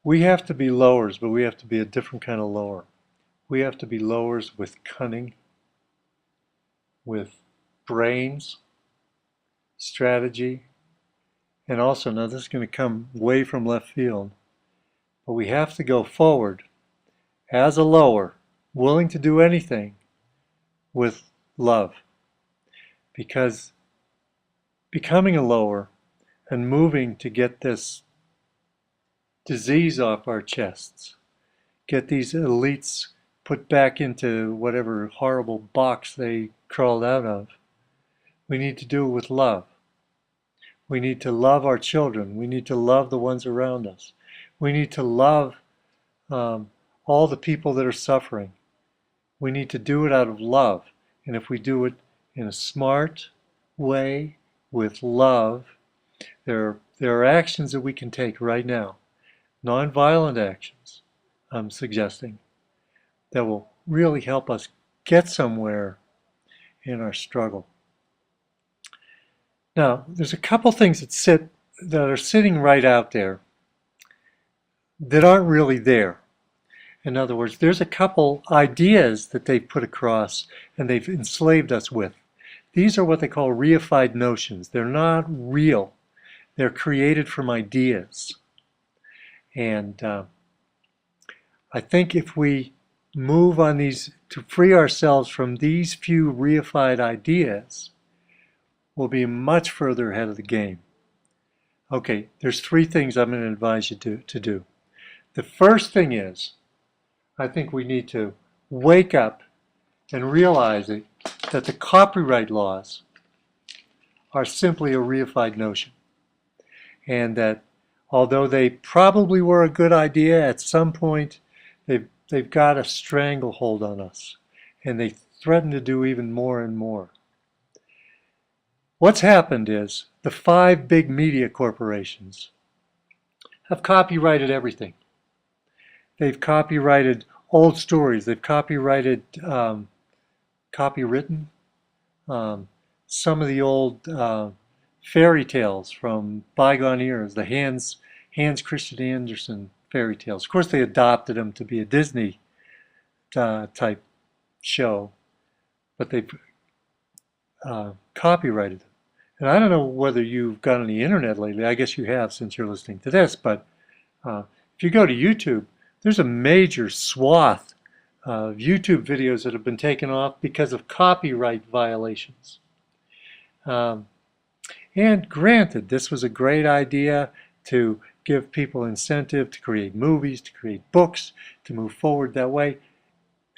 We have to be lowers, but we have to be a different kind of lower. We have to be lowers with cunning, with brains, strategy, and also, now this is going to come way from left field, but we have to go forward as a lower, willing to do anything with love. Because becoming a lower and moving to get this disease off our chests, get these elites put back into whatever horrible box they crawled out of, we need to do it with love. We need to love our children. We need to love the ones around us. We need to love all the people that are suffering. We need to do it out of love. And if we do it in a smart way, with love, there are actions that we can take right now, nonviolent actions, I'm suggesting, that will really help us get somewhere in our struggle. Now, there's a couple things that are sitting right out there that aren't really there. In other words, there's a couple ideas that they've put across and they've enslaved us with. These are what they call reified notions. They're not real. They're created from ideas. And I think if we move on these, to free ourselves from these few reified ideas, we'll be much further ahead of the game. Okay, there's three things I'm going to advise you to do. The first thing is, I think we need to wake up and realize that the copyright laws are simply a reified notion. And that although they probably were a good idea, at some point they've got a stranglehold on us. And they threaten to do even more and more. What's happened is the 5 big media corporations have copyrighted everything. They've copyrighted old stories. They've copyrighted, copywritten some of the old fairy tales from bygone eras, the Hans Christian Andersen fairy tales. Of course, they adopted them to be a Disney type show, but they've copyrighted them. And I don't know whether you've got on the internet lately. I guess you have since you're listening to this, but if you go to YouTube, there's a major swath of YouTube videos that have been taken off because of copyright violations. And granted, this was a great idea to give people incentive to create movies, to create books, to move forward that way.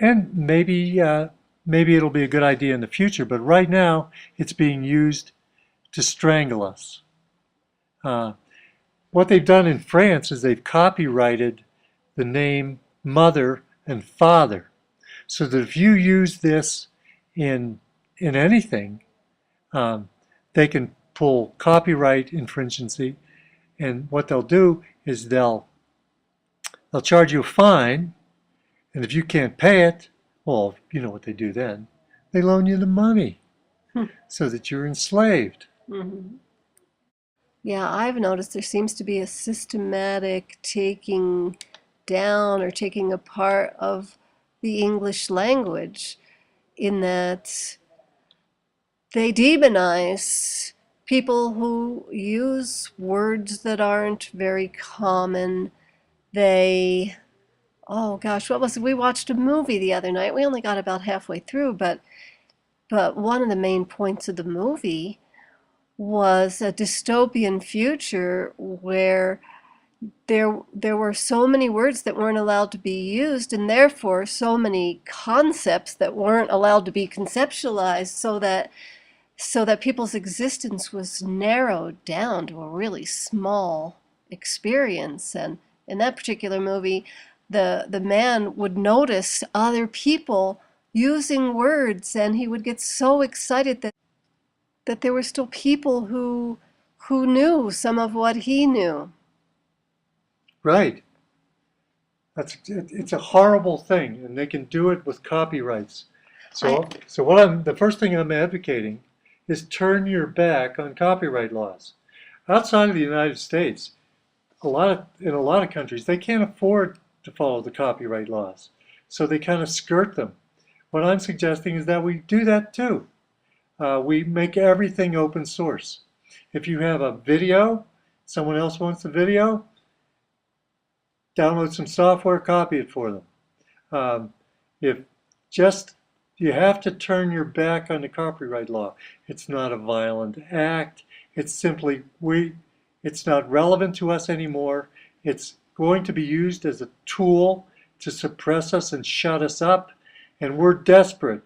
And maybe it'll be a good idea in the future, but right now it's being used to strangle us. What they've done in France is they've copyrighted the name mother and father, so that if you use this in anything, they can pull copyright infringement, and what they'll do is they'll charge you a fine, and if you can't pay it, well, you know what they do then. They loan you the money so that you're enslaved. Mm-hmm. Yeah, I've noticed there seems to be a systematic taking down or taking apart of the English language, in that they demonize people who use words that aren't very common. They, oh gosh, what was it? We watched a movie the other night. We only got about halfway through, but one of the main points of the movie was a dystopian future where there were so many words that weren't allowed to be used, and therefore so many concepts that weren't allowed to be conceptualized, so that people's existence was narrowed down to a really small experience. And in that particular movie, the man would notice other people using words, and he would get so excited that there were still people who knew some of what he knew. Right. It's a horrible thing, and they can do it with copyrights. So the first thing I'm advocating is turn your back on copyright laws. Outside of the United States, in a lot of countries, they can't afford to follow the copyright laws. So they kind of skirt them. What I'm suggesting is that we do that too. We make everything open source. If you have a video, someone else wants the video, download some software, copy it for them. If just you have to turn your back on the copyright law. It's not a violent act. It's simply it's not relevant to us anymore. It's going to be used as a tool to suppress us and shut us up. And we're desperate.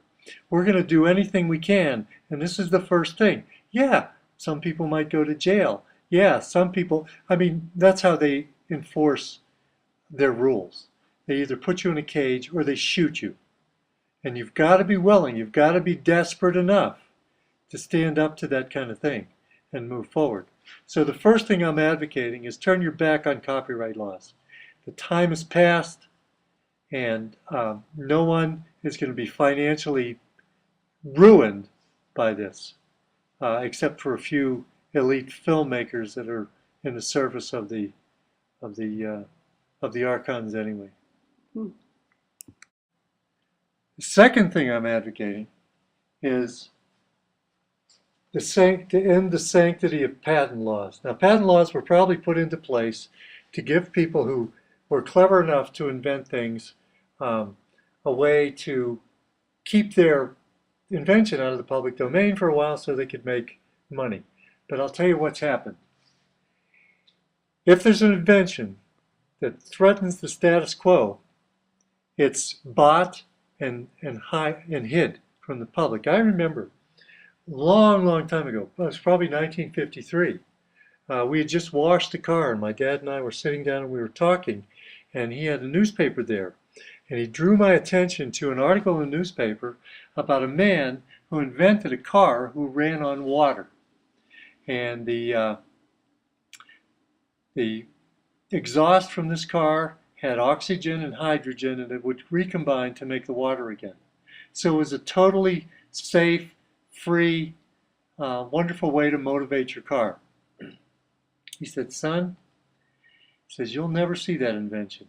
We're going to do anything we can. And this is the first thing. Yeah, some people might go to jail. Yeah, some people, I mean, that's how they enforce their rules. They either put you in a cage or they shoot you. And you've got to be willing, you've got to be desperate enough to stand up to that kind of thing and move forward. So the first thing I'm advocating is turn your back on copyright laws. The time has passed, and no one is going to be financially ruined by this, except for a few elite filmmakers that are in the service of the archons anyway. Hmm. The second thing I'm advocating is to end the sanctity of patent laws. Now, patent laws were probably put into place to give people who were clever enough to invent things a way to keep their invention out of the public domain for a while so they could make money. But I'll tell you what's happened. If there's an invention that threatens the status quo, it's bought and hid from the public. I remember long time ago, it was probably 1953, we had just washed the car and my dad and I were sitting down and we were talking, and he had a newspaper there, and he drew my attention to an article in the newspaper about a man who invented a car who ran on water. And the exhaust from this car had oxygen and hydrogen, and it would recombine to make the water again. So it was a totally safe, free, wonderful way to motivate your car. He said, son, he says, you'll never see that invention.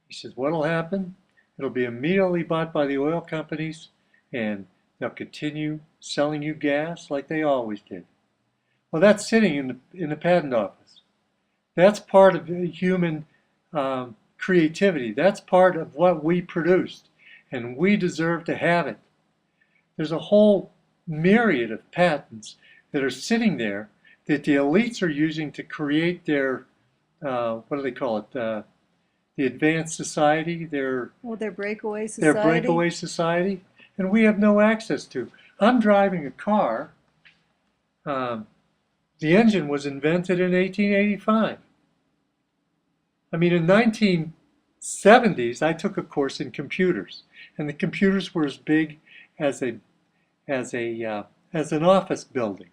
He says, what'll happen? It'll be immediately bought by the oil companies, and they'll continue selling you gas like they always did. Well, that's sitting in the patent office. That's part of human creativity. That's part of what we produced, and we deserve to have it. There's a whole myriad of patents that are sitting there that the elites are using to create their, what do they call it, the advanced society, their breakaway society. Their breakaway society, and we have no access to. I'm driving a car. The engine was invented in 1885. I mean, in 1970s, I took a course in computers, and the computers were as big as an office building.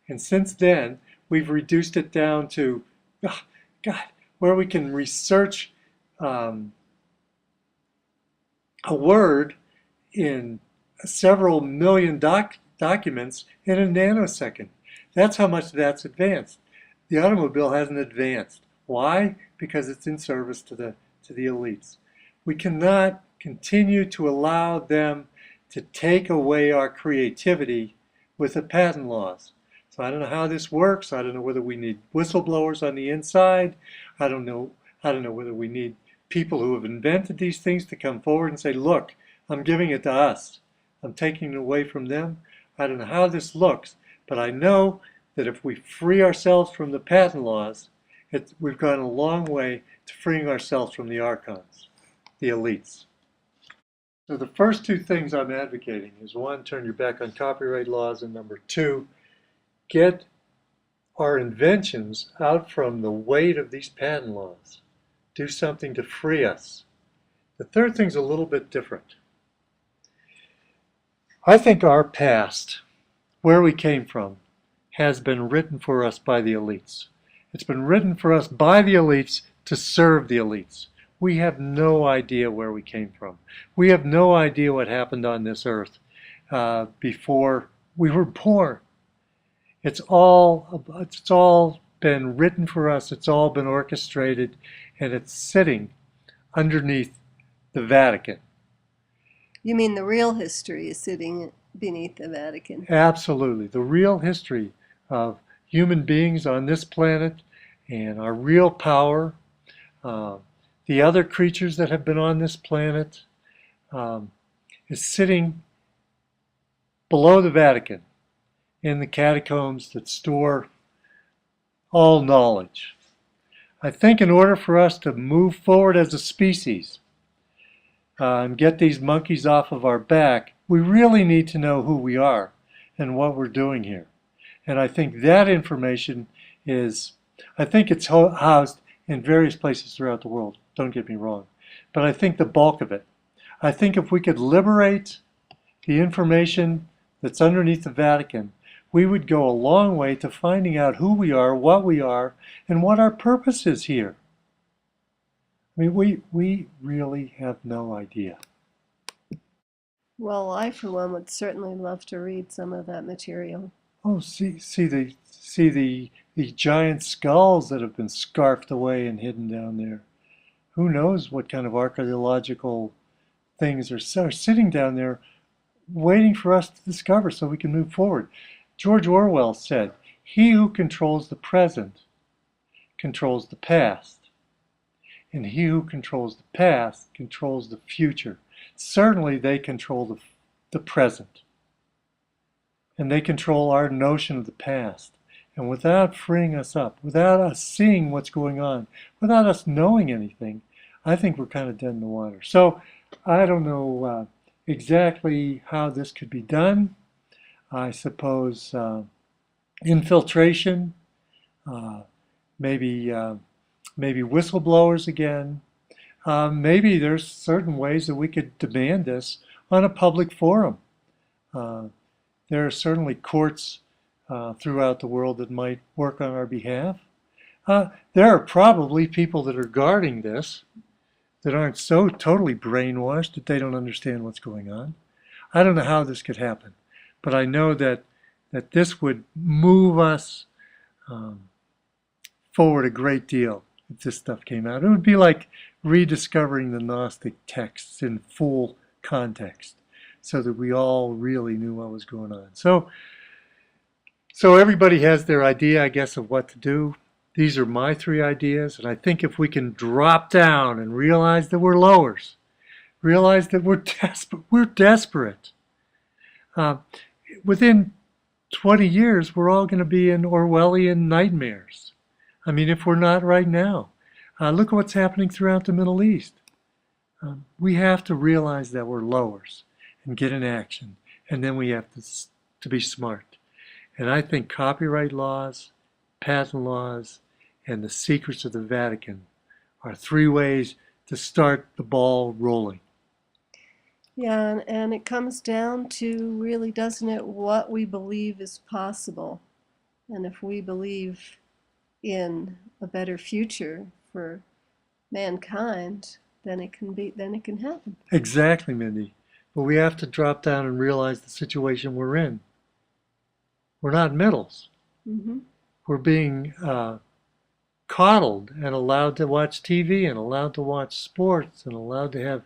And since then, we've reduced it down to, oh, God, where we can research a word in several million documents in a nanosecond. That's how much that's advanced. The automobile hasn't advanced. Why? Because it's in service to the elites. We cannot continue to allow them to take away our creativity with the patent laws. So I don't know how this works. I don't know whether we need whistleblowers on the inside. I don't know whether we need people who have invented these things to come forward and say, look, I'm giving it to us. I'm taking it away from them. I don't know how this looks, but I know that if we free ourselves from the patent laws, we've gone a long way to freeing ourselves from the archons, the elites. So the first two things I'm advocating is, one, turn your back on copyright laws, and number two, get our inventions out from the weight of these patent laws. Do something to free us. The third thing's a little bit different. I think our past, where we came from, has been written for us by the elites. It's been written for us by the elites to serve the elites. We have no idea where we came from. We have no idea what happened on this earth before we were born. It's all been written for us. It's all been orchestrated, and it's sitting underneath the Vatican. You mean the real history is sitting beneath the Vatican? Absolutely. The real history of human beings on this planet and our real power, uh, the other creatures that have been on this planet, um, is sitting below the Vatican in the catacombs that store all knowledge. I think in order for us to move forward as a species and get these monkeys off of our back, we really need to know who we are and what we're doing here. And I think that information is, I think it's housed in various places throughout the world, don't get me wrong. But I think the bulk of it, I think if we could liberate the information that's underneath the Vatican, we would go a long way to finding out who we are, and what our purpose is here. I mean, we really have no idea. Well, I, for one, would certainly love to read some of that material. Oh, see the giant skulls that have been scarfed away and hidden down there. Who knows what kind of archaeological things are sitting down there waiting for us to discover so we can move forward. George Orwell said, "He who controls the present controls the past, and he who controls the past controls the future." Certainly they control the present, and they control our notion of the past. And without freeing us up, without us seeing what's going on, without us knowing anything, I think we're kind of dead in the water. So I don't know exactly how this could be done. I suppose infiltration, uh, maybe whistleblowers again. Maybe there's certain ways that we could demand this on a public forum. There are certainly courts throughout the world that might work on our behalf. There are probably people that are guarding this that aren't so totally brainwashed that they don't understand what's going on. I don't know how this could happen, but I know that this would move us forward a great deal if this stuff came out. It would be like rediscovering the Gnostic texts in full context so that we all really knew what was going on. So everybody has their idea, I guess, of what to do. These are my 3 ideas, and I think if we can drop down and realize that we're lowers, realize that we're desperate. Within 20 years, we're all going to be in Orwellian nightmares. I mean, if we're not right now. Look at what's happening throughout the Middle East. We have to realize that we're lowers and get in action, and then we have to be smart. And I think copyright laws, patent laws, and the secrets of the Vatican are 3 ways to start the ball rolling. Yeah, and it comes down to, really, doesn't it, what we believe is possible. And if we believe in a better future for mankind, then it can happen. Exactly, Mindy. But we have to drop down and realize the situation we're in. We're not middles. Mm-hmm. We're being coddled and allowed to watch TV and allowed to watch sports and allowed to have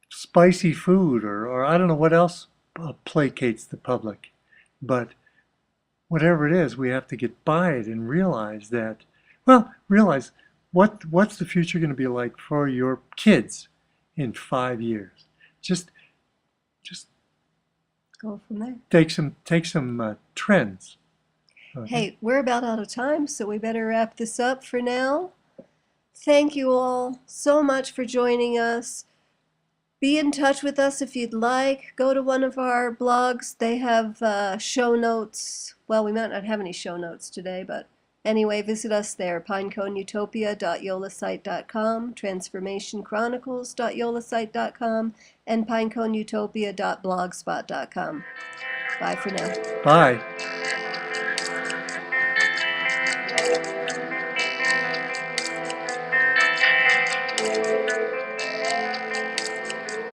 spicy food or I don't know what else placates the public. But whatever it is, we have to get by it and realize that, realize what's the future going to be like for your kids in 5 years. Just Go from there. take some trends. Okay. Hey, we're about out of time, so we better wrap this up for now. Thank you all so much for joining us. Be in touch with us if you'd like. Go to one of our blogs. They have show notes. Well, we might not have any show notes today, but anyway, visit us there, pineconeutopia.yolasite.com, transformationchronicles.yolasite.com, and pineconeutopia.blogspot.com. Bye for now. Bye.